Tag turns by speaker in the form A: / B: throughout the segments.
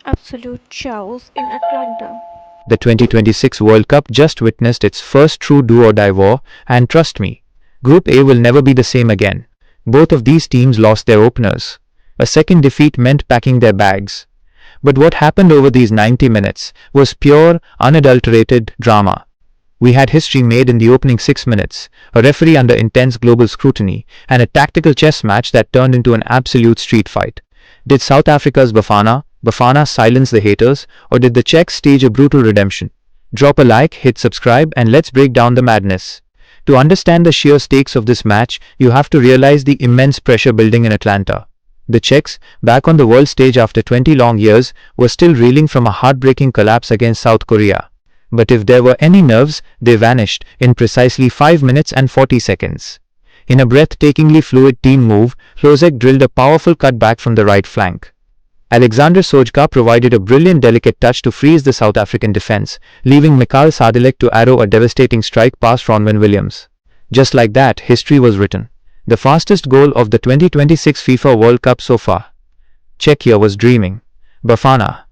A: Absolute chaos in Atlanta.
B: The 2026 World Cup just witnessed its first true do-or-die war, and trust me, Group A will never be the same again. Both of these teams lost their openers. A second defeat meant packing their bags. But what happened over these 90 minutes was pure, unadulterated drama. We had history made in the opening 6 minutes, a referee under intense global scrutiny, and a tactical chess match that turned into an absolute street fight. Did South Africa's Bafana Bafana silence the haters, or did the Czechs stage a brutal redemption? Drop a like, hit subscribe, and let's break down the madness. To understand the sheer stakes of this match, you have to realize the immense pressure building in Atlanta. The Czechs, back on the world stage after 20 long years, were still reeling from a heartbreaking collapse against South Korea. But if there were any nerves, they vanished in precisely 5 minutes and 40 seconds. In a breathtakingly fluid team move, Hlozek drilled a powerful cutback from the right flank. Alexander Sojka provided a brilliant delicate touch to freeze the South African defense, leaving Michal Sadílek to arrow a devastating strike past Ronwen Williams. Just like that, history was written. The fastest goal of the 2026 FIFA World Cup so far. Czechia was dreaming. Bafana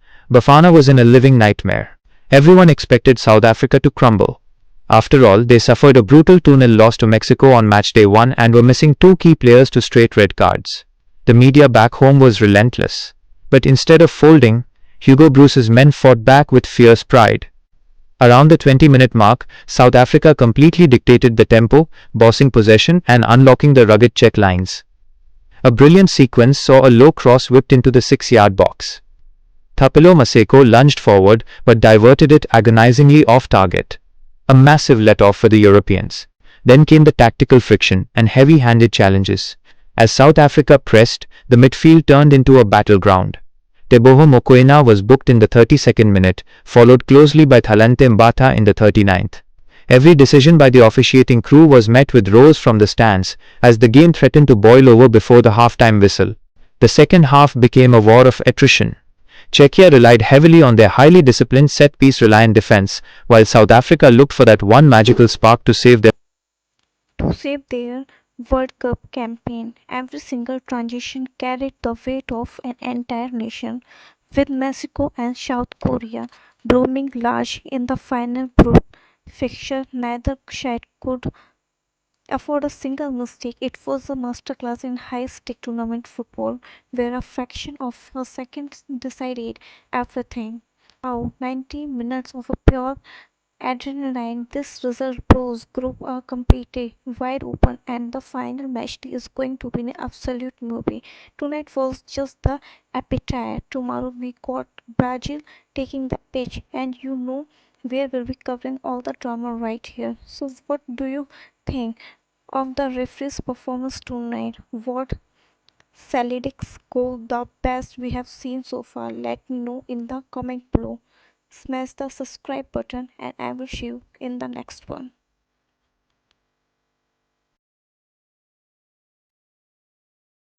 B: was in a living nightmare. Everyone expected South Africa to crumble. After all, they suffered a brutal 2-0 loss to Mexico on matchday 1 and were missing two key players to straight red cards. The media back home was relentless. But instead of folding, Hugo Broos's men fought back with fierce pride. Around the 20-minute mark, South Africa completely dictated the tempo, bossing possession and unlocking the rugged Czech lines. A brilliant sequence saw a low cross whipped into the 6-yard box. Thapelo Maseko lunged forward but diverted it agonizingly off target. A massive let-off for the Europeans. Then came the tactical friction and heavy-handed challenges. As South Africa pressed, the midfield turned into a battleground. Teboho Mokoena was booked in the 32nd minute, followed closely by Thalante Mbatha in the 39th. Every decision by the officiating crew was met with roars from the stands, as the game threatened to boil over before the half-time whistle. The second half became a war of attrition. Czechia relied heavily on their highly disciplined set-piece reliant defense, while South Africa looked for that one magical spark to save
A: To save their World Cup campaign, every single transition carried the weight of an entire nation, with Mexico and South Korea looming large in the final group fixture. Neither side could afford a single mistake. It was a masterclass in high-stake tournament football, where a fraction of a second decided everything. Oh, 90 minutes of a pure adrenaline. This result proves group are completely wide open, and the final match is going to be an absolute movie. Tonight was just the appetite. Tomorrow we got Brazil taking the pitch, and where we'll be covering all the drama right here. So what do you think of the referee's performance tonight? What Salidic's goal the best we have seen so far? Let me know in the comment below. Smash the subscribe button and I will see you in the next one.